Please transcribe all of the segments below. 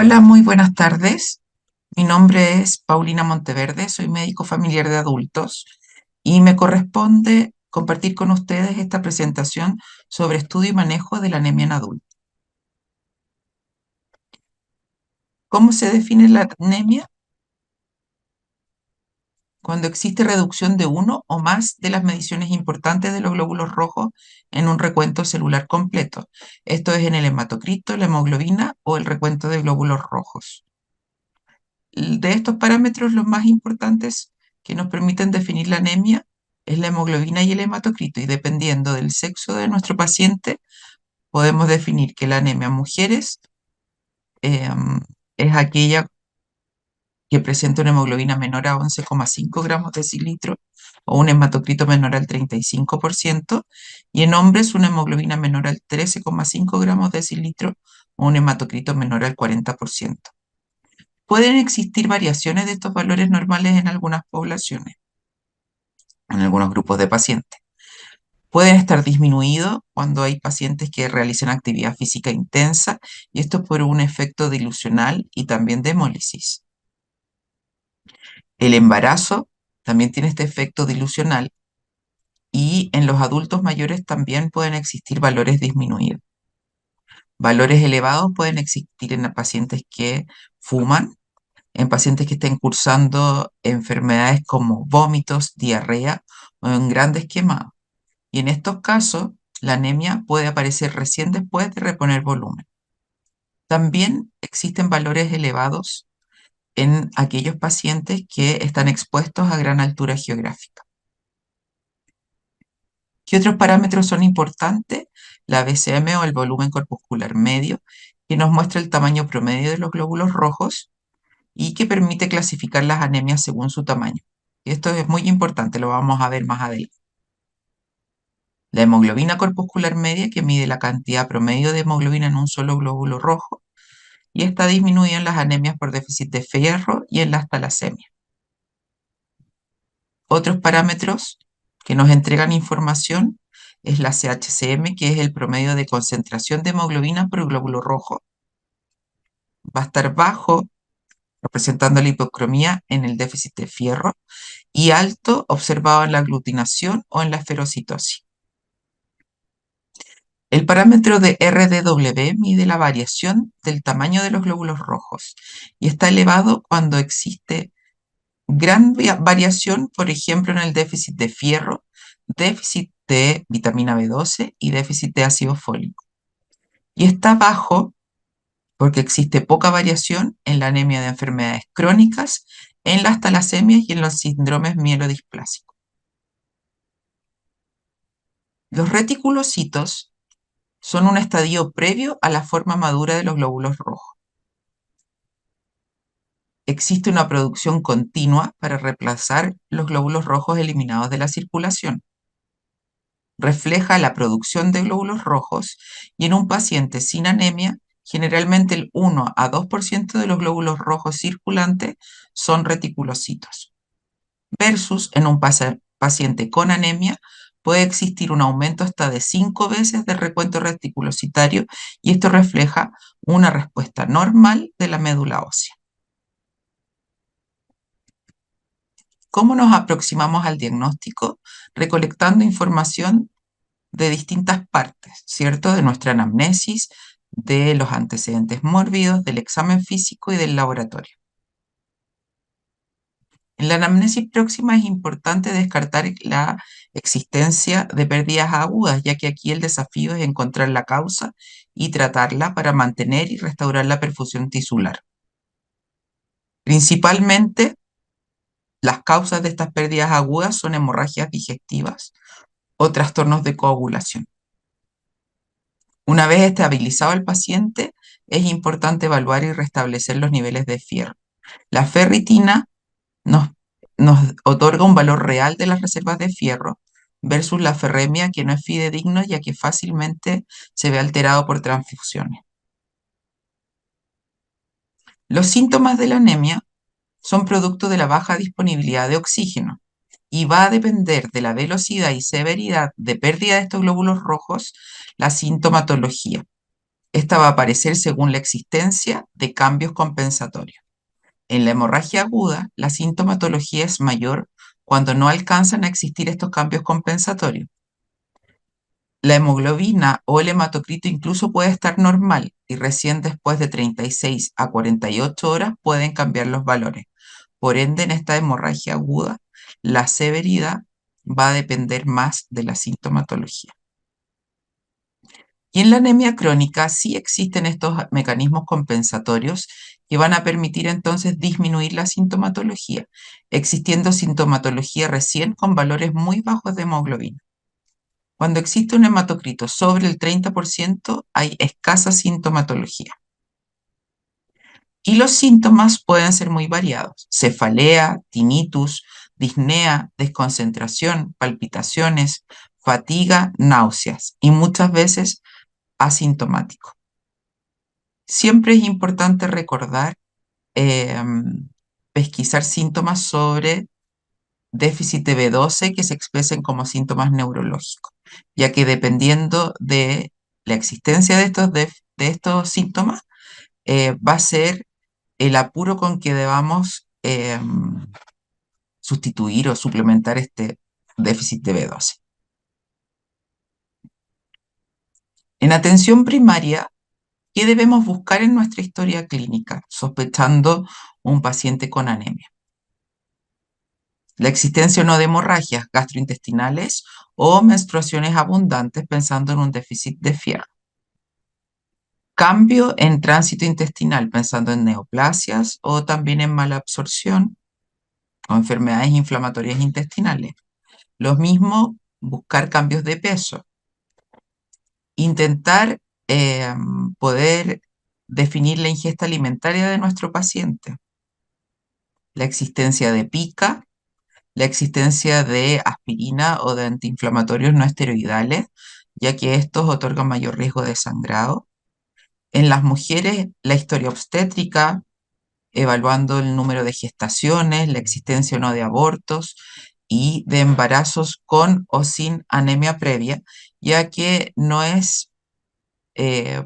Hola, muy buenas tardes. Mi nombre es Paulina Monteverde, soy médico familiar de adultos y me corresponde compartir con ustedes esta presentación sobre estudio y manejo de la anemia en adultos. ¿Cómo se define la anemia? Cuando existe reducción de uno o más de las mediciones importantes de los glóbulos rojos en un recuento celular completo. Esto es en el hematocrito, la hemoglobina o el recuento de glóbulos rojos. De estos parámetros, los más importantes que nos permiten definir la anemia es la hemoglobina y el hematocrito, y dependiendo del sexo de nuestro paciente, podemos definir que la anemia en mujeres es aquella que presenta una hemoglobina menor a 11,5 gramos decilitro o un hematocrito menor al 35%, y en hombres una hemoglobina menor al 13,5 gramos decilitro o un hematocrito menor al 40%. Pueden existir variaciones de estos valores normales en algunas poblaciones, en algunos grupos de pacientes. Pueden estar disminuidos cuando hay pacientes que realizan actividad física intensa, y esto por un efecto dilucional y también de hemólisis. El embarazo también tiene este efecto dilucional, y en los adultos mayores también pueden existir valores disminuidos. Valores elevados pueden existir en pacientes que fuman, en pacientes que estén cursando enfermedades como vómitos, diarrea o en grandes quemados. Y en estos casos, la anemia puede aparecer recién después de reponer volumen. También existen valores elevados en aquellos pacientes que están expuestos a gran altura geográfica. ¿Qué otros parámetros son importantes? La BCM o el volumen corpuscular medio, que nos muestra el tamaño promedio de los glóbulos rojos y que permite clasificar las anemias según su tamaño. Y esto es muy importante, lo vamos a ver más adelante. La hemoglobina corpuscular media, que mide la cantidad promedio de hemoglobina en un solo glóbulo rojo, y está disminuida en las anemias por déficit de fierro y en las talasemias. Otros parámetros que nos entregan información es la CHCM, que es el promedio de concentración de hemoglobina por glóbulo rojo. Va a estar bajo, representando la hipocromía en el déficit de fierro, y alto, observado en la aglutinación o en la esferocitosis. El parámetro de RDW mide la variación del tamaño de los glóbulos rojos y está elevado cuando existe gran variación, por ejemplo, en el déficit de fierro, déficit de vitamina B12 y déficit de ácido fólico. Y está bajo porque existe poca variación en la anemia de enfermedades crónicas, en las talasemias y en los síndromes mielodisplásicos. Los reticulocitos son un estadio previo a la forma madura de los glóbulos rojos. Existe una producción continua para reemplazar los glóbulos rojos eliminados de la circulación. Refleja la producción de glóbulos rojos, y en un paciente sin anemia, generalmente el 1 a 2% de los glóbulos rojos circulantes son reticulocitos. Versus en un paciente con anemia puede existir un aumento hasta de 5 veces del recuento reticulocitario, y esto refleja una respuesta normal de la médula ósea. ¿Cómo nos aproximamos al diagnóstico? Recolectando información de distintas partes, ¿cierto? De nuestra anamnesis, de los antecedentes mórbidos, del examen físico y del laboratorio. En la anamnesis próxima es importante descartar la existencia de pérdidas agudas, ya que aquí el desafío es encontrar la causa y tratarla para mantener y restaurar la perfusión tisular. Principalmente, las causas de estas pérdidas agudas son hemorragias digestivas o trastornos de coagulación. Una vez estabilizado el paciente, es importante evaluar y restablecer los niveles de fierro. La ferritina nos, nos otorga un valor real de las reservas de fierro versus la ferremia, que no es fidedigno, ya que fácilmente se ve alterado por transfusiones. Los síntomas de la anemia son producto de la baja disponibilidad de oxígeno, y va a depender de la velocidad y severidad de pérdida de estos glóbulos rojos la sintomatología. Esta va a aparecer según la existencia de cambios compensatorios. En la hemorragia aguda, la sintomatología es mayor cuando no alcanzan a existir estos cambios compensatorios. La hemoglobina o el hematocrito incluso puede estar normal y recién después de 36 a 48 horas pueden cambiar los valores. Por ende, en esta hemorragia aguda, la severidad va a depender más de la sintomatología. Y en la anemia crónica sí existen estos mecanismos compensatorios que van a permitir entonces disminuir la sintomatología, existiendo sintomatología recién con valores muy bajos de hemoglobina. Cuando existe un hematocrito sobre el 30%, hay escasa sintomatología. Y los síntomas pueden ser muy variados: cefalea, tinnitus, disnea, desconcentración, palpitaciones, fatiga, náuseas y muchas veces asintomático. Siempre es importante recordar eh, pesquisar síntomas sobre déficit de B12 que se expresen como síntomas neurológicos, ya que dependiendo de la existencia de estos síntomas, va a ser el apuro con que debamos sustituir o suplementar este déficit de B12. En atención primaria, ¿qué debemos buscar en nuestra historia clínica sospechando un paciente con anemia? La existencia o no de hemorragias gastrointestinales o menstruaciones abundantes pensando en un déficit de fierro. Cambio en tránsito intestinal pensando en neoplasias o también en mala absorción o enfermedades inflamatorias intestinales. Lo mismo, buscar cambios de peso. Intentar poder definir la ingesta alimentaria de nuestro paciente. La existencia de pica, la existencia de aspirina o de antiinflamatorios no esteroidales, ya que estos otorgan mayor riesgo de sangrado. En las mujeres, la historia obstétrica, evaluando el número de gestaciones, la existencia o no de abortos y de embarazos con o sin anemia previa, ya que no es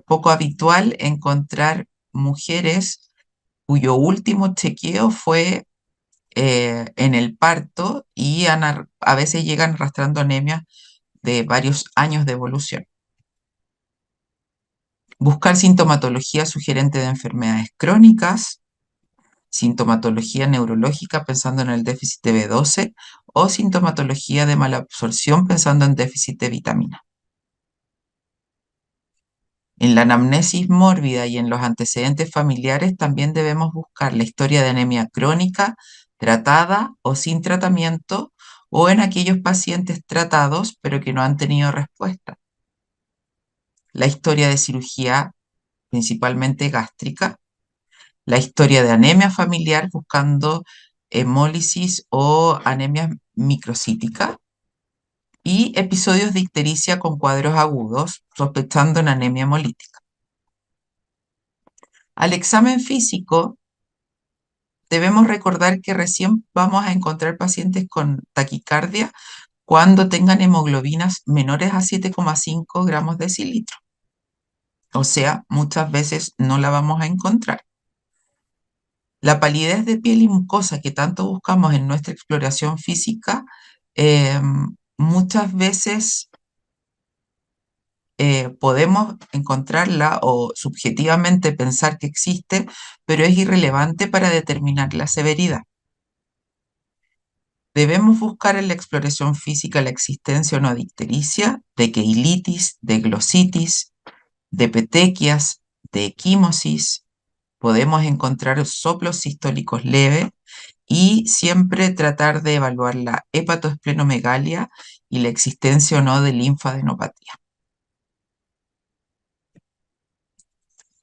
poco habitual encontrar mujeres cuyo último chequeo fue en el parto y a veces llegan arrastrando anemia de varios años de evolución. Buscar sintomatología sugerente de enfermedades crónicas, sintomatología neurológica pensando en el déficit de B12 o sintomatología de malabsorción pensando en déficit de vitamina. En la anamnesis mórbida y en los antecedentes familiares también debemos buscar la historia de anemia crónica, tratada o sin tratamiento, o en aquellos pacientes tratados pero que no han tenido respuesta. La historia de cirugía, principalmente gástrica, la historia de anemia familiar buscando hemólisis o anemia microcítica y episodios de ictericia con cuadros agudos, sospechando en anemia hemolítica. Al examen físico, debemos recordar que recién vamos a encontrar pacientes con taquicardia cuando tengan hemoglobinas menores a 7,5 gramos decilitro. O sea, muchas veces no la vamos a encontrar. La palidez de piel y mucosa que tanto buscamos en nuestra exploración física, eh, muchas veces podemos encontrarla o subjetivamente pensar que existe, pero es irrelevante para determinar la severidad. Debemos buscar en la exploración física la existencia o no de ictericia, de queilitis, de glositis, de petequias, de equimosis. Podemos encontrar soplos sistólicos leves y siempre tratar de evaluar la hepatoesplenomegalia y la existencia o no de linfadenopatía.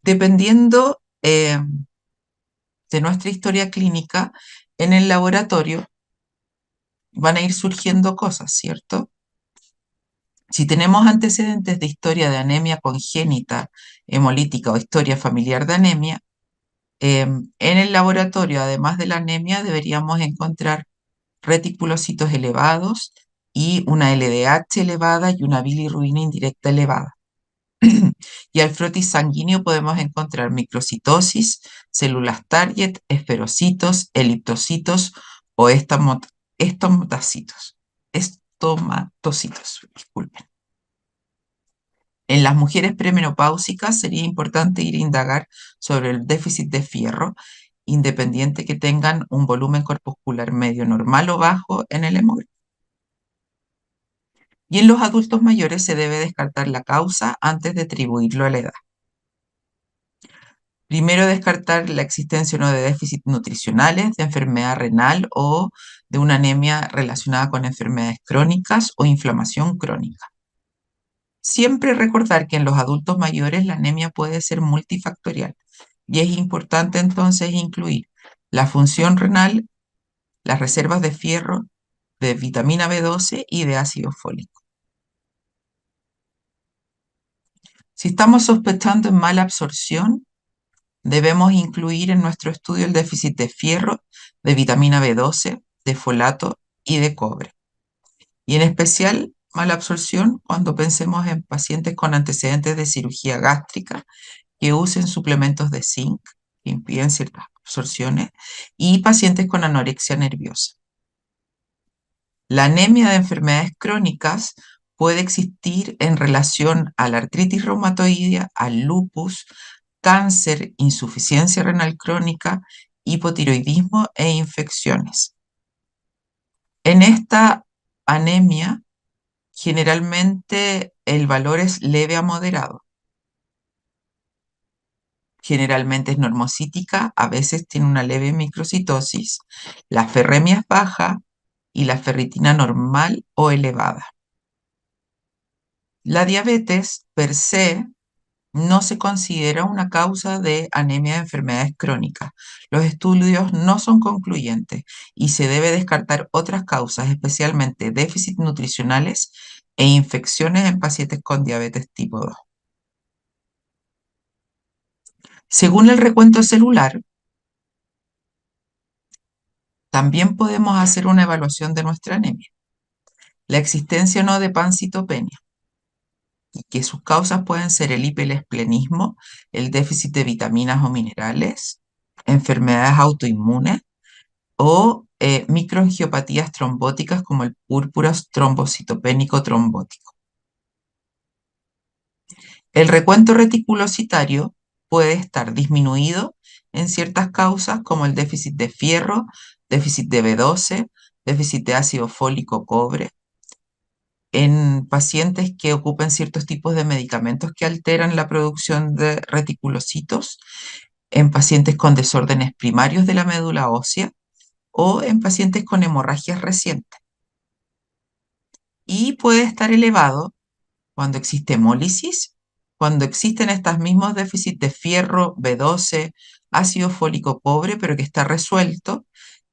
Dependiendo de nuestra historia clínica, en el laboratorio van a ir surgiendo cosas, ¿cierto? Si tenemos antecedentes de historia de anemia congénita, hemolítica o historia familiar de anemia, en el laboratorio, además de la anemia, deberíamos encontrar reticulocitos elevados y una LDH elevada y una bilirrubina indirecta elevada. Y al frotis sanguíneo podemos encontrar microcitosis, células target, esferocitos, eliptocitos o estomatocitos. Estomatocitos, disculpen. En las mujeres premenopáusicas sería importante ir a indagar sobre el déficit de fierro, independiente que tengan un volumen corpuscular medio normal o bajo en el hemograma. Y en los adultos mayores se debe descartar la causa antes de atribuirlo a la edad. Primero, descartar la existencia o no de déficits nutricionales, de enfermedad renal o de una anemia relacionada con enfermedades crónicas o inflamación crónica. Siempre recordar que en los adultos mayores la anemia puede ser multifactorial y es importante entonces incluir la función renal, las reservas de fierro, de vitamina B12 y de ácido fólico. Si estamos sospechando en mala absorción, debemos incluir en nuestro estudio el déficit de fierro, de vitamina B12, de folato y de cobre. Y en especial, mala absorción cuando pensemos en pacientes con antecedentes de cirugía gástrica que usen suplementos de zinc que impiden ciertas absorciones y pacientes con anorexia nerviosa. La anemia de enfermedades crónicas puede existir en relación a la artritis reumatoidea, al lupus, cáncer, insuficiencia renal crónica, hipotiroidismo e infecciones. En esta anemia, generalmente el valor es leve a moderado. Generalmente es normocítica, a veces tiene una leve microcitosis, la ferremia es baja y la ferritina normal o elevada. La diabetes per se no se considera una causa de anemia de enfermedades crónicas. Los estudios no son concluyentes y se debe descartar otras causas, especialmente déficits nutricionales e infecciones en pacientes con diabetes tipo 2. Según el recuento celular, también podemos hacer una evaluación de nuestra anemia. La existencia o no de pancitopenia y que sus causas pueden ser el hiperesplenismo, el déficit de vitaminas o minerales, enfermedades autoinmunes o microangiopatías trombóticas como el púrpura trombocitopénico trombótico. El recuento reticulocitario puede estar disminuido en ciertas causas como el déficit de fierro, déficit de B12, déficit de ácido fólico cobre, en pacientes que ocupen ciertos tipos de medicamentos que alteran la producción de reticulocitos, en pacientes con desórdenes primarios de la médula ósea o en pacientes con hemorragias recientes. Y puede estar elevado cuando existe hemólisis, cuando existen estos mismos déficits de fierro, B12, ácido fólico pobre, pero que está resuelto,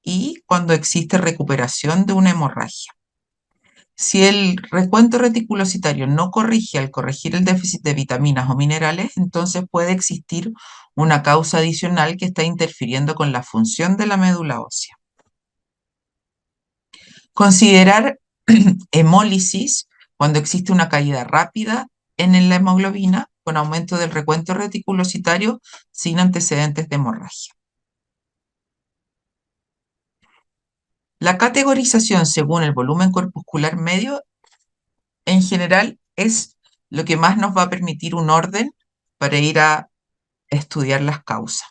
y cuando existe recuperación de una hemorragia. Si el recuento reticulocitario no corrige al corregir el déficit de vitaminas o minerales, entonces puede existir una causa adicional que está interfiriendo con la función de la médula ósea. Considerar hemólisis cuando existe una caída rápida en la hemoglobina con aumento del recuento reticulocitario sin antecedentes de hemorragia. La categorización según el volumen corpuscular medio en general es lo que más nos va a permitir un orden para ir a estudiar las causas.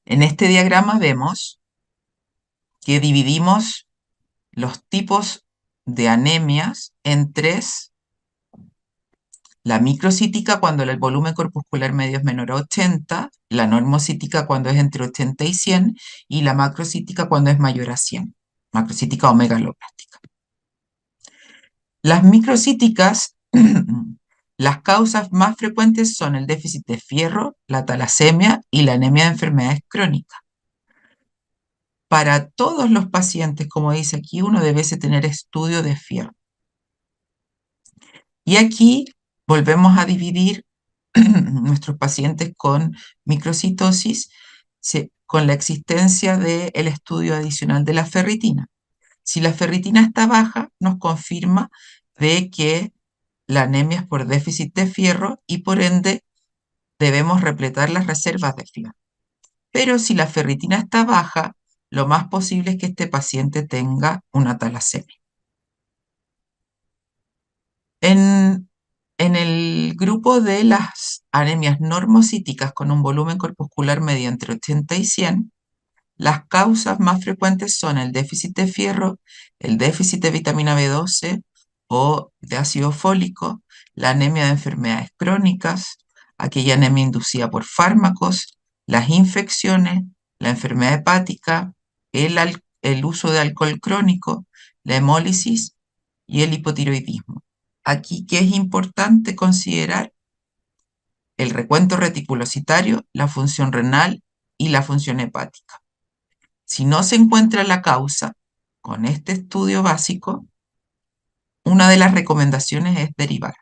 En este diagrama vemos que dividimos los tipos de anemias en tres: la microcítica cuando el volumen corpuscular medio es menor a 80, la normocítica cuando es entre 80 y 100 y la macrocítica cuando es mayor a 100, macrocítica o megaloplástica. Las microcíticas, las causas más frecuentes son el déficit de fierro, la talasemia y la anemia de enfermedades crónicas. Para todos los pacientes, como dice aquí, uno debe tener estudio de fierro. Y aquí volvemos a dividir nuestros pacientes con microcitosis con la existencia del estudio adicional de la ferritina. Si la ferritina está baja, nos confirma de que la anemia es por déficit de fierro y por ende debemos repletar las reservas de fierro. Pero si la ferritina está baja, lo más posible es que este paciente tenga una talasemia. En, en el grupo de las anemias normocíticas con un volumen corpuscular medio entre 80 y 100, las causas más frecuentes son el déficit de fierro, el déficit de vitamina B12 o de ácido fólico, la anemia de enfermedades crónicas, aquella anemia inducida por fármacos, las infecciones, la enfermedad hepática, el uso de alcohol crónico, la hemólisis y el hipotiroidismo. Aquí, ¿qué es importante considerar? El recuento reticulocitario, la función renal y la función hepática. Si no se encuentra la causa con este estudio básico, una de las recomendaciones es derivar.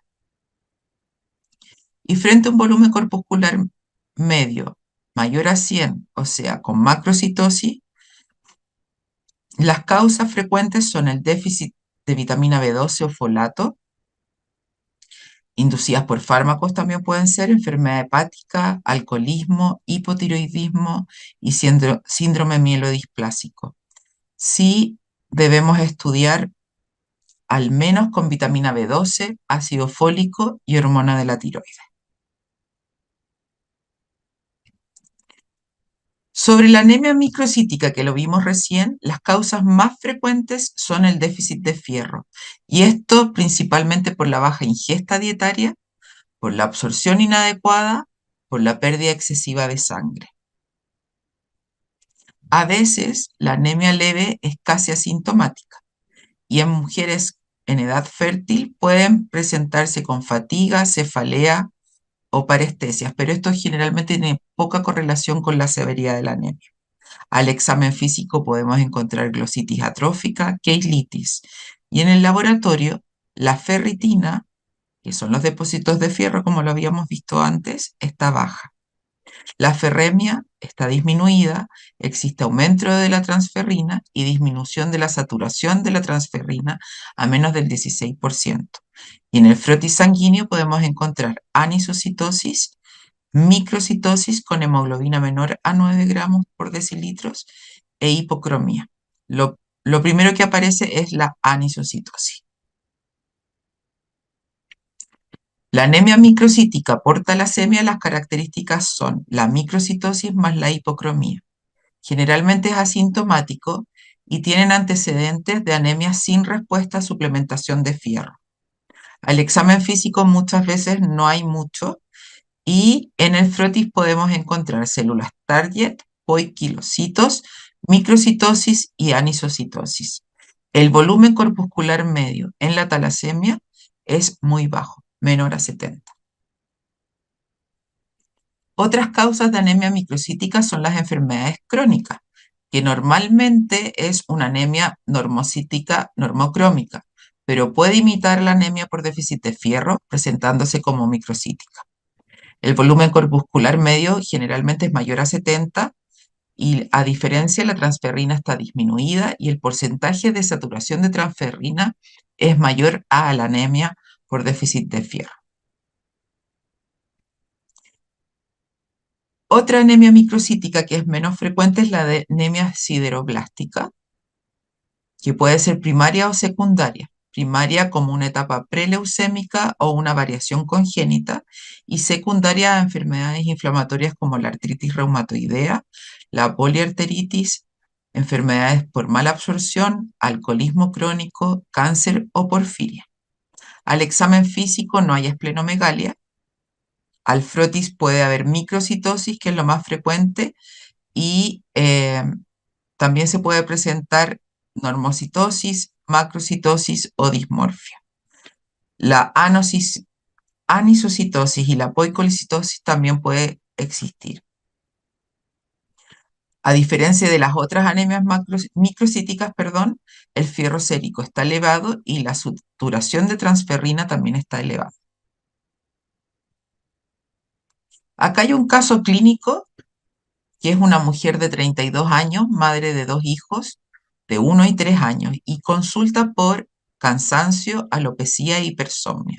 Y frente a un volumen corpuscular medio mayor a 100, o sea, con macrocitosis, las causas frecuentes son el déficit de vitamina B12 o folato, inducidas por fármacos también pueden ser enfermedad hepática, alcoholismo, hipotiroidismo y síndrome mielodisplásico. Sí debemos estudiar al menos con vitamina B12, ácido fólico y hormona de la tiroides. Sobre la anemia microcítica que lo vimos recién, las causas más frecuentes son el déficit de fierro, y esto principalmente por la baja ingesta dietaria, por la absorción inadecuada, por la pérdida excesiva de sangre. A veces la anemia leve es casi asintomática y en mujeres en edad fértil pueden presentarse con fatiga, cefalea o parestesias, pero esto generalmente tiene poca correlación con la severidad de la anemia. Al examen físico podemos encontrar glositis atrófica, keilitis, y en el laboratorio la ferritina, que son los depósitos de fierro como lo habíamos visto antes, está baja. La ferremia está disminuida, existe aumento de la transferrina y disminución de la saturación de la transferrina a menos del 16%. Y en el frotis sanguíneo podemos encontrar anisocitosis, microcitosis con hemoglobina menor a 9 gramos por decilitros e hipocromía. Lo primero que aparece es la anisocitosis. La anemia microcítica por talasemia, las características son la microcitosis más la hipocromía. Generalmente es asintomático y tienen antecedentes de anemia sin respuesta a suplementación de fierro. Al examen físico muchas veces no hay mucho y en el frotis podemos encontrar células target, poiquilocitos, microcitosis y anisocitosis. El volumen corpuscular medio en la talasemia es muy bajo, menor a 70. Otras causas de anemia microcítica son las enfermedades crónicas, que normalmente es una anemia normocítica normocrómica, pero puede imitar la anemia por déficit de fierro presentándose como microcítica. El volumen corpuscular medio generalmente es mayor a 70 y a diferencia la transferrina está disminuida y el porcentaje de saturación de transferrina es mayor a la anemia por déficit de fierro. Otra anemia microcítica que es menos frecuente es la de anemia sideroblástica, que puede ser primaria o secundaria. Primaria como una etapa preleucémica o una variación congénita y secundaria a enfermedades inflamatorias como la artritis reumatoidea, la poliarteritis, enfermedades por mala absorción, alcoholismo crónico, cáncer o porfiria. Al examen físico no hay esplenomegalia. Al frotis puede haber microcitosis, que es lo más frecuente, y también se puede presentar normocitosis, macrocitosis o dismorfia. La anisocitosis y la poicolicitosis también puede existir. A diferencia de las otras anemias microcíticas, el fierro sérico está elevado y la saturación de transferrina también está elevada. Acá hay un caso clínico que es una mujer de 32 años, madre de 2 hijos, de 1 y 3 años, y consulta por cansancio, alopecia e hipersomnia.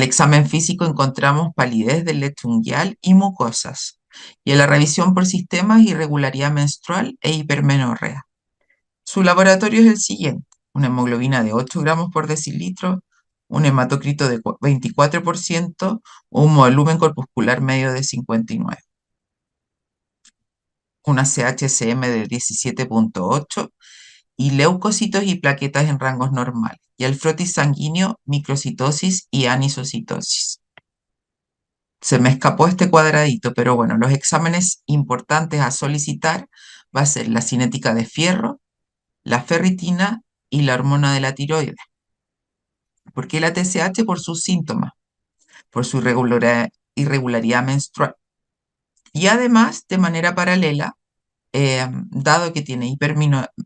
Al examen físico encontramos palidez del lecho unguial y mucosas. Y en la revisión por sistemas, irregularidad menstrual e hipermenorrea. Su laboratorio es el siguiente: una hemoglobina de 8 gramos por decilitro, un hematocrito de 24%, un volumen corpuscular medio de 59, una CHCM de 17,8 y leucocitos y plaquetas en rangos normales. Y el frotis sanguíneo, microcitosis y anisocitosis. Se me escapó este cuadradito, pero bueno, los exámenes importantes a solicitar va a ser la cinética de fierro, la ferritina y la hormona de la tiroides. ¿Por qué la TSH? Por sus síntomas, por su irregularidad menstrual. Y además, de manera paralela, dado que tiene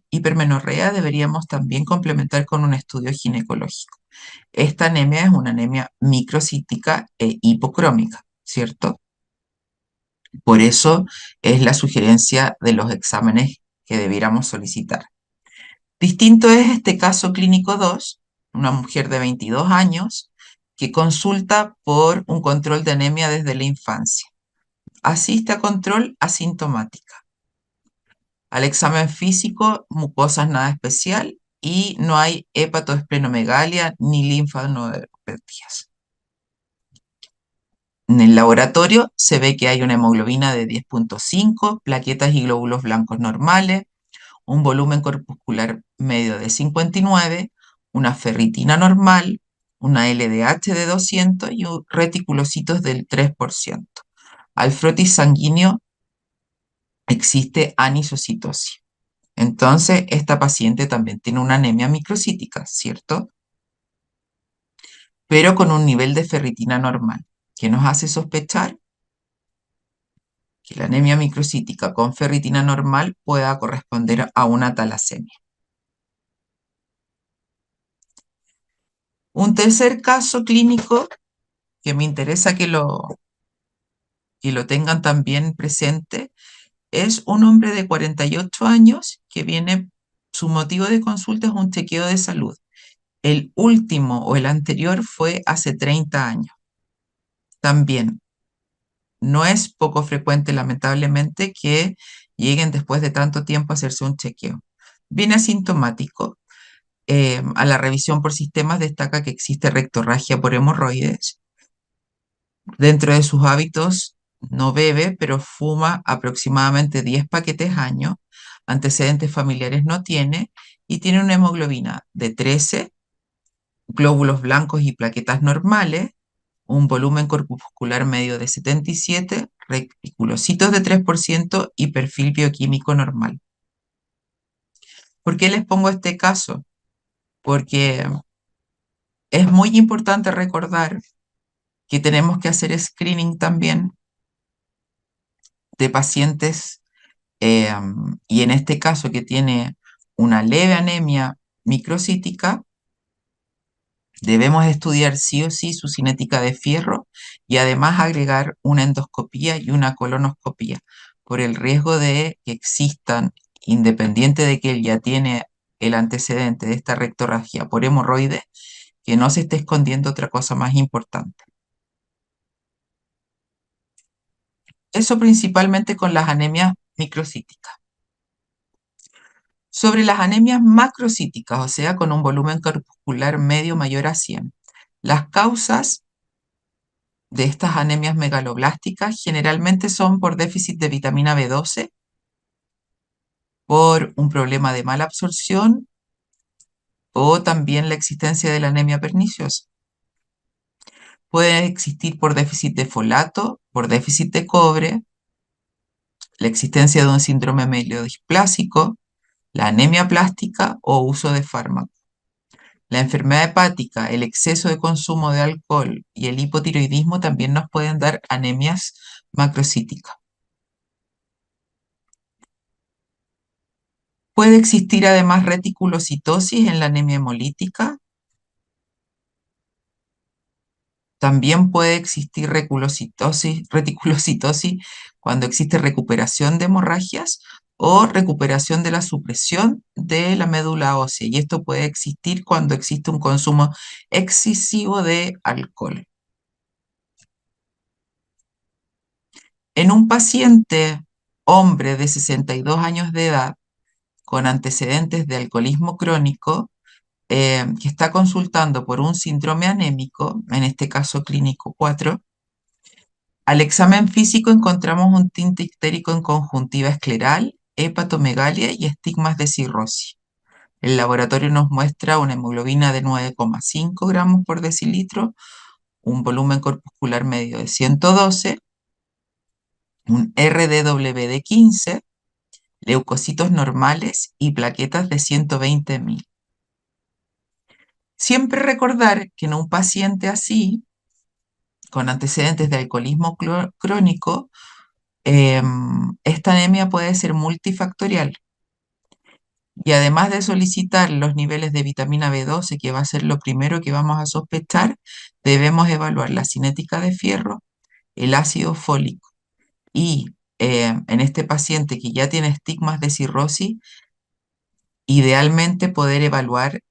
hipermenorrea, deberíamos también complementar con un estudio ginecológico. Esta anemia es una anemia microcítica e hipocrómica, ¿cierto? Por eso es la sugerencia de los exámenes que debiéramos solicitar. Distinto es este caso clínico 2, una mujer de 22 años que consulta por un control de anemia desde la infancia. Asiste a control asintomática. Al examen físico, mucosas nada especial y no hay hepatoesplenomegalia ni linfadenopatías. En el laboratorio se ve que hay una hemoglobina de 10,5, plaquetas y glóbulos blancos normales, un volumen corpuscular medio de 59, una ferritina normal, una LDH de 200 y reticulocitos del 3%. Al frotis sanguíneo existe anisocitosis. Entonces, esta paciente también tiene una anemia microcítica, ¿cierto? Pero con un nivel de ferritina normal, que nos hace sospechar que la anemia microcítica con ferritina normal pueda corresponder a una talasemia. Un tercer caso clínico que me interesa que lo tengan también presente es un hombre de 48 años que viene, su motivo de consulta es un chequeo de salud. El último o el anterior fue hace 30 años. También no es poco frecuente, lamentablemente, que lleguen después de tanto tiempo a hacerse un chequeo. Viene asintomático. A la revisión por sistemas destaca que existe rectorragia por hemorroides. Dentro de sus hábitos no bebe, pero fuma aproximadamente 10 paquetes al año. Antecedentes familiares no tiene y tiene una hemoglobina de 13, glóbulos blancos y plaquetas normales, un volumen corpuscular medio de 77, reticulocitos de 3% y perfil bioquímico normal. ¿Por qué les pongo este caso? Porque es muy importante recordar que tenemos que hacer screening también de pacientes y en este caso que tiene una leve anemia microcítica, debemos estudiar sí o sí su cinética de fierro y además agregar una endoscopía y una colonoscopía por el riesgo de que existan, independiente de que él ya tiene el antecedente de esta rectorragia por hemorroides, que no se esté escondiendo otra cosa más importante. Eso principalmente con las anemias microcíticas. Sobre las anemias macrocíticas, o sea, con un volumen corpuscular medio mayor a 100. Las causas de estas anemias megaloblásticas generalmente son por déficit de vitamina B12, por un problema de mala absorción o también la existencia de la anemia perniciosa. Puede existir por déficit de folato, por déficit de cobre, la existencia de un síndrome mielodisplásico, la anemia plástica o uso de fármacos. La enfermedad hepática, el exceso de consumo de alcohol y el hipotiroidismo también nos pueden dar anemias macrocíticas. Puede existir además reticulocitosis en la anemia hemolítica. También puede existir reticulocitosis cuando existe recuperación de hemorragias o recuperación de la supresión de la médula ósea. Y esto puede existir cuando existe un consumo excesivo de alcohol. En un paciente hombre de 62 años de edad con antecedentes de alcoholismo crónico, que está consultando por un síndrome anémico, en este caso clínico 4, al examen físico encontramos un tinte ictérico en conjuntiva escleral, hepatomegalia y estigmas de cirrosis. El laboratorio nos muestra una hemoglobina de 9,5 gramos por decilitro, un volumen corpuscular medio de 112, un RDW de 15, leucocitos normales y plaquetas de 120.000. Siempre recordar que en un paciente así, con antecedentes de alcoholismo crónico, esta anemia puede ser multifactorial. Y además de solicitar los niveles de vitamina B12, que va a ser lo primero que vamos a sospechar, debemos evaluar la cinética de fierro, el ácido fólico y en este paciente que ya tiene estigmas de cirrosis, idealmente poder evaluar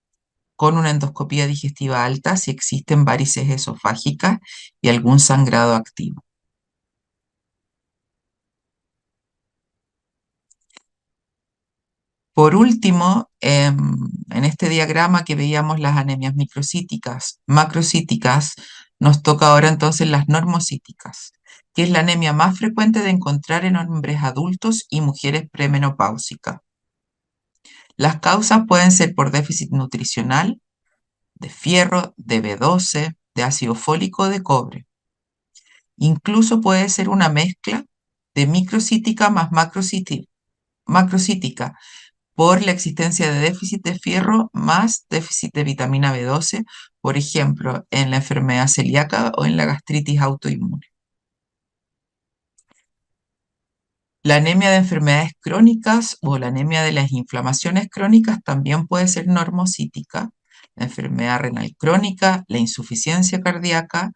con una endoscopía digestiva alta si existen varices esofágicas y algún sangrado activo. Por último, en este diagrama que veíamos las anemias microcíticas, macrocíticas, nos toca ahora entonces las normocíticas, que es la anemia más frecuente de encontrar en hombres adultos y mujeres premenopáusicas. Las causas pueden ser por déficit nutricional, de fierro, de B12, de ácido fólico o de cobre. Incluso puede ser una mezcla de microcítica más macrocítica por la existencia de déficit de fierro más déficit de vitamina B12, por ejemplo, en la enfermedad celíaca o en la gastritis autoinmune. La anemia de enfermedades crónicas o la anemia de las inflamaciones crónicas también puede ser normocítica. La enfermedad renal crónica, la insuficiencia cardíaca,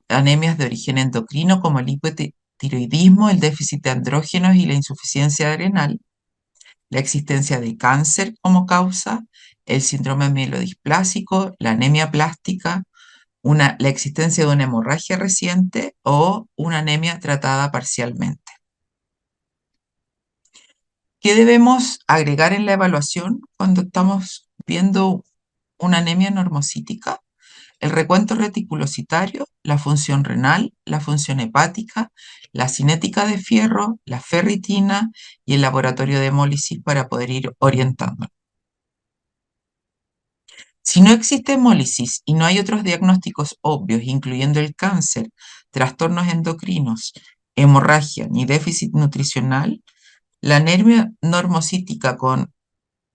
anemias de origen endocrino como el hipotiroidismo, el déficit de andrógenos y la insuficiencia adrenal, la existencia de cáncer como causa, el síndrome mielodisplásico, la anemia plástica, la existencia de una hemorragia reciente o una anemia tratada parcialmente. ¿Qué debemos agregar en la evaluación cuando estamos viendo una anemia normocítica? El recuento reticulocitario, la función renal, la función hepática, la cinética de fierro, la ferritina y el laboratorio de hemólisis para poder ir orientando. Si no existe hemólisis y no hay otros diagnósticos obvios, incluyendo el cáncer, trastornos endocrinos, hemorragia ni déficit nutricional, la anemia normocítica con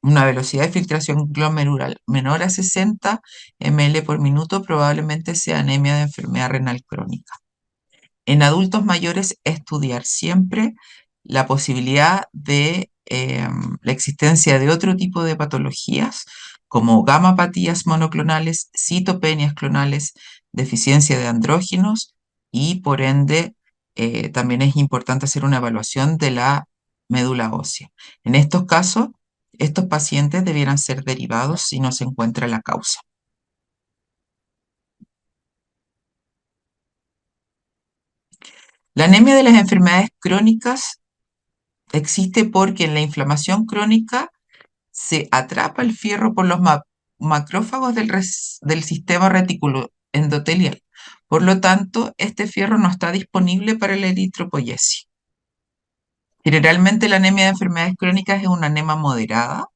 una velocidad de filtración glomerular menor a 60 ml por minuto probablemente sea anemia de enfermedad renal crónica. En adultos mayores, estudiar siempre la posibilidad de la existencia de otro tipo de patologías como gamapatías monoclonales, citopenias clonales, deficiencia de andrógenos y por ende también es importante hacer una evaluación de la médula ósea. En estos casos, estos pacientes debieran ser derivados si no se encuentra la causa. La anemia de las enfermedades crónicas existe porque en la inflamación crónica se atrapa el fierro por los macrófagos del sistema reticuloendotelial. Por lo tanto, este fierro no está disponible para la eritropoyesis. Generalmente la anemia de enfermedades crónicas es una anemia moderada.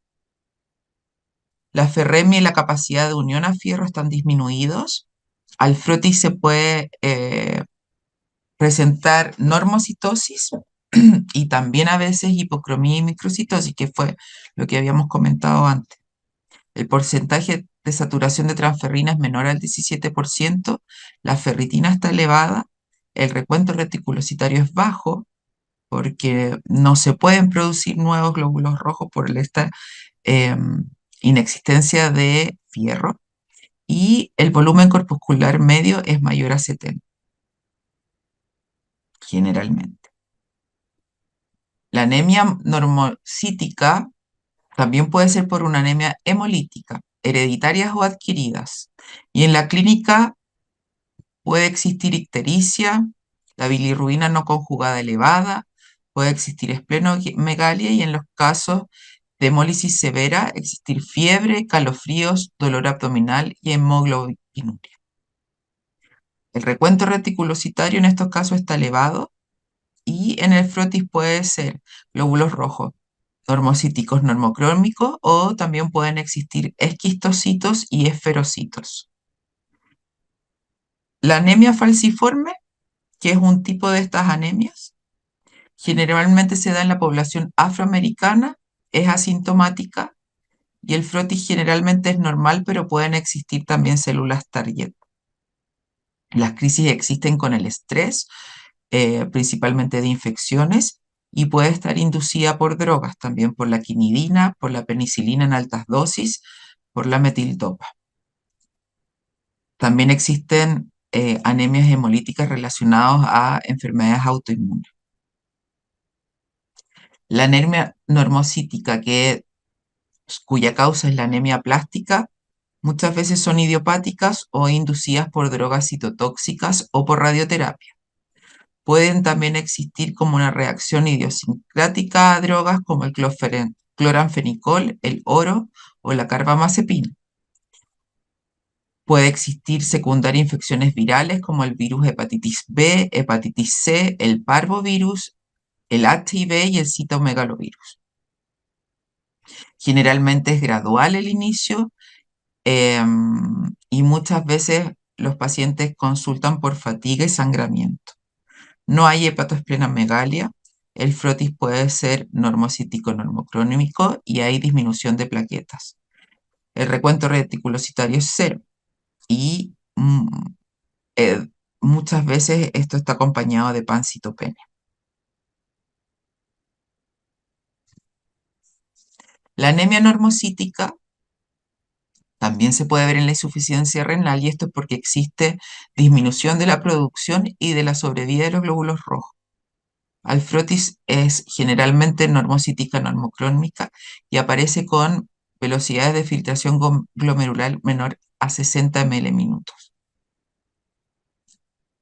La ferremia y la capacidad de unión a fierro están disminuidos. Al frotis se puede presentar normocitosis y también a veces hipocromía y microcitosis, que fue lo que habíamos comentado antes. El porcentaje de saturación de transferrina es menor al 17%, la ferritina está elevada, el recuento reticulocitario es bajo, porque no se pueden producir nuevos glóbulos rojos por esta eh, inexistencia de fierro, y el volumen corpuscular medio es mayor a 70, generalmente. La anemia normocítica también puede ser por una anemia hemolítica, hereditarias o adquiridas. Y en la clínica puede existir ictericia, la bilirrubina no conjugada elevada, puede existir esplenomegalia y en los casos de hemólisis severa existir fiebre, calofríos, dolor abdominal y hemoglobinuria. El recuento reticulocitario en estos casos está elevado y en el frotis puede ser glóbulos rojos normocíticos normocrómicos o también pueden existir esquistocitos y esferocitos. La anemia falciforme, que es un tipo de estas anemias, generalmente se da en la población afroamericana, es asintomática y el frotis generalmente es normal, pero pueden existir también células target. Las crisis existen con el estrés, principalmente de infecciones, y puede estar inducida por drogas, también por la quinidina, por la penicilina en altas dosis, por la metildopa. También existen anemias hemolíticas relacionadas a enfermedades autoinmunes. La anemia normocítica, cuya causa es la anemia plástica, muchas veces son idiopáticas o inducidas por drogas citotóxicas o por radioterapia. Pueden también existir como una reacción idiosincrática a drogas como el cloranfenicol, el oro o la carbamazepina. Puede existir secundaria infecciones virales como el virus hepatitis B, hepatitis C, el parvovirus, el HIV y el citomegalovirus. Generalmente es gradual el inicio y muchas veces los pacientes consultan por fatiga y sangramiento. No hay hepatoesplenomegalia, el frotis puede ser normocítico normocrónico y hay disminución de plaquetas. El recuento reticulocitario es cero y eh, muchas veces esto está acompañado de pancitopenia. La anemia normocítica también se puede ver en la insuficiencia renal y esto es porque existe disminución de la producción y de la sobrevida de los glóbulos rojos. Alfrotis es generalmente normocítica normocrónica y aparece con velocidades de filtración glomerular menor a 60 ml minutos.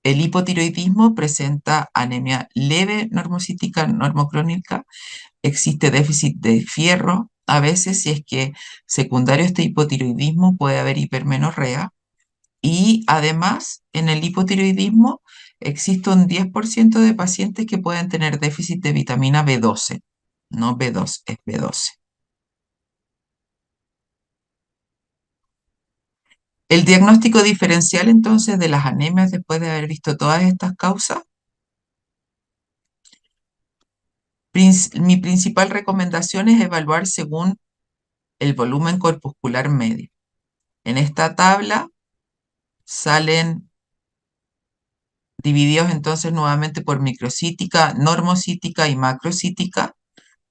El hipotiroidismo presenta anemia leve normocítica normocrónica, existe déficit de fierro, a veces si es que secundario a este hipotiroidismo puede haber hipermenorrea y además en el hipotiroidismo existe un 10% de pacientes que pueden tener déficit de vitamina B12, no B2, es B12. El diagnóstico diferencial entonces de las anemias después de haber visto todas estas causas, mi principal recomendación es evaluar según el volumen corpuscular medio. En esta tabla salen divididos entonces nuevamente por microcítica, normocítica y macrocítica,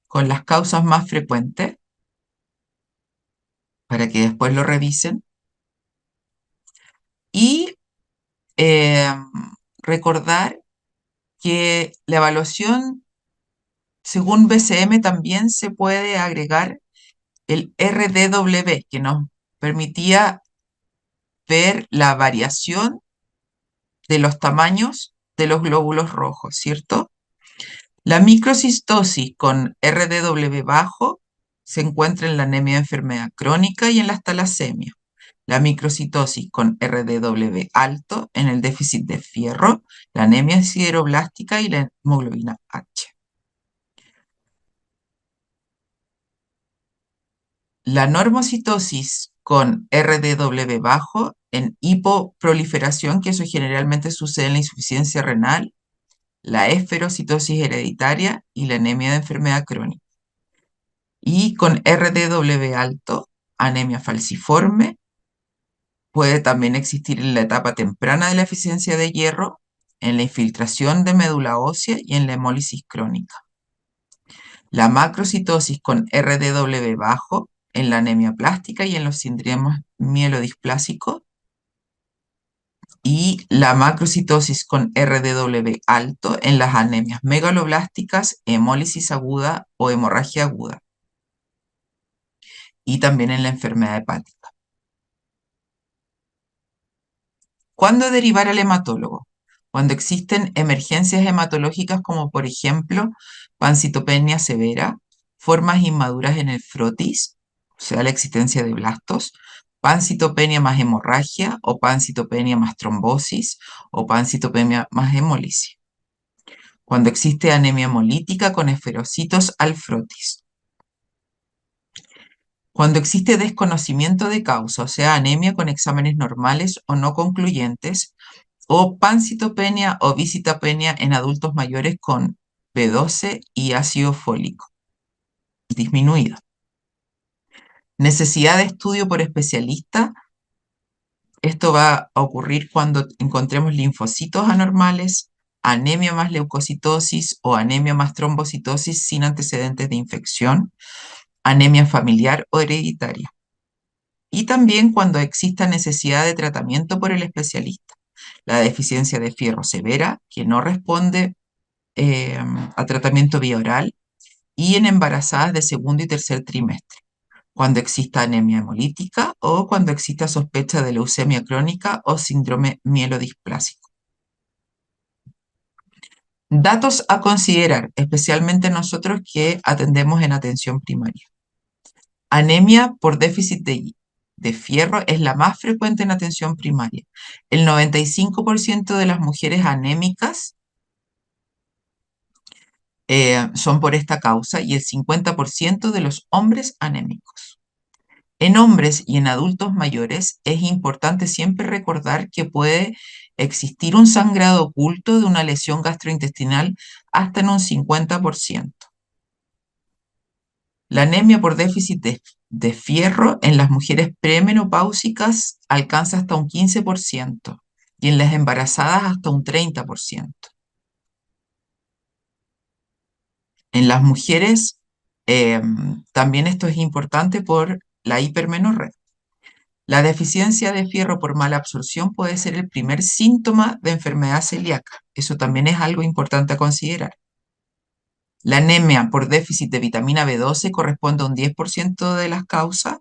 con las causas más frecuentes, para que después lo revisen. Y eh, recordar que la evaluación según BCM también se puede agregar el RDW, que nos permitía ver la variación de los tamaños de los glóbulos rojos, ¿cierto? La microcistosis con RDW bajo se encuentra en la anemia de enfermedad crónica y en las talasemias. La microcitosis con RDW alto en el déficit de fierro, la anemia sideroblástica y la hemoglobina H. La normocitosis con RDW bajo en hipoproliferación, que eso generalmente sucede en la insuficiencia renal, la esferocitosis hereditaria y la anemia de enfermedad crónica. Y con RDW alto, anemia falciforme, puede también existir en la etapa temprana de la deficiencia de hierro, en la infiltración de médula ósea y en la hemólisis crónica. La macrocitosis con RDW bajo en la anemia plástica y en los síndromes mielodisplásicos. Y la macrocitosis con RDW alto en las anemias megaloblásticas, hemólisis aguda o hemorragia aguda. Y también en la enfermedad hepática. ¿Cuándo derivar al hematólogo? Cuando existen emergencias hematológicas como por ejemplo pancitopenia severa, formas inmaduras en el frotis, o sea, la existencia de blastos, pancitopenia más hemorragia o pancitopenia más trombosis o pancitopenia más hemólisis. Cuando existe anemia hemolítica con esferocitos al frotis. Cuando existe desconocimiento de causa, o sea, anemia con exámenes normales o no concluyentes, o pancitopenia o visitopenia en adultos mayores con B12 y ácido fólico disminuido. Necesidad de estudio por especialista. Esto va a ocurrir cuando encontremos linfocitos anormales, anemia más leucocitosis o anemia más trombocitosis sin antecedentes de infección, anemia familiar o hereditaria. Y también cuando exista necesidad de tratamiento por el especialista. La deficiencia de fierro severa, que no responde a tratamiento vía oral, y en embarazadas de segundo y tercer trimestre, cuando exista anemia hemolítica o cuando exista sospecha de leucemia crónica o síndrome mielodisplásico. Datos a considerar, especialmente nosotros que atendemos en atención primaria. Anemia por déficit de fierro es la más frecuente en atención primaria. El 95% de las mujeres anémicas son por esta causa y el 50% de los hombres anémicos. En hombres y en adultos mayores es importante siempre recordar que puede existir un sangrado oculto de una lesión gastrointestinal hasta en un 50%. La anemia por déficit de fierro en las mujeres premenopáusicas alcanza hasta un 15% y en las embarazadas hasta un 30%. En las mujeres también esto es importante por la hipermenorrea. La deficiencia de fierro por mala absorción puede ser el primer síntoma de enfermedad celíaca. Eso también es algo importante a considerar. La anemia por déficit de vitamina B12 corresponde a un 10% de las causas,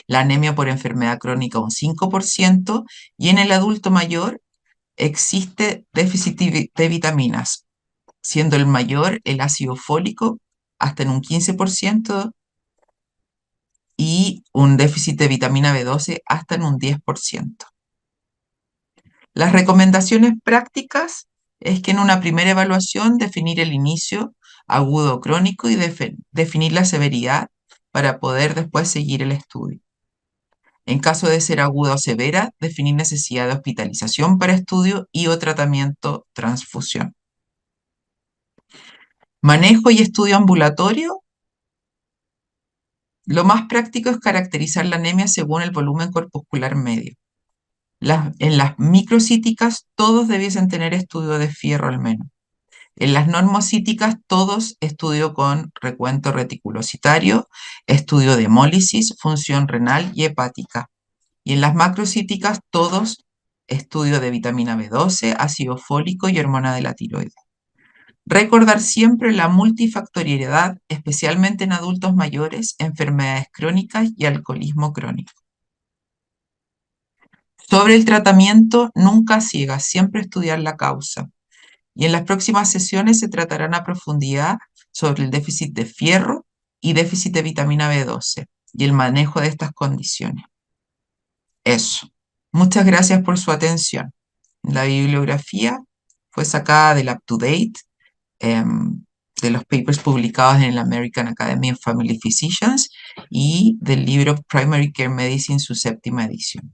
la anemia por enfermedad crónica un 5%, y en el adulto mayor existe déficit de vitaminas, siendo el mayor el ácido fólico hasta en un 15% y un déficit de vitamina B12 hasta en un 10%. Las recomendaciones prácticas es que en una primera evaluación definir el inicio agudo o crónico y definir la severidad para poder después seguir el estudio. En caso de ser aguda o severa, definir necesidad de hospitalización para estudio y o tratamiento transfusión. Manejo y estudio ambulatorio. Lo más práctico es caracterizar la anemia según el volumen corpuscular medio. En las microcíticas todos debiesen tener estudio de fierro al menos. En las normocíticas todos estudio con recuento reticulocitario, estudio de hemólisis, función renal y hepática. Y en las macrocíticas todos estudio de vitamina B12, ácido fólico y hormona de la tiroides. Recordar siempre la multifactorialidad, especialmente en adultos mayores, enfermedades crónicas y alcoholismo crónico. Sobre el tratamiento, nunca a ciegas, siempre estudiar la causa. Y en las próximas sesiones se tratarán a profundidad sobre el déficit de fierro y déficit de vitamina B12 y el manejo de estas condiciones. Eso. Muchas gracias por su atención. La bibliografía fue sacada del UpToDate, de los papers publicados en la American Academy of Family Physicians y del libro Primary Care Medicine, su 7ª edición.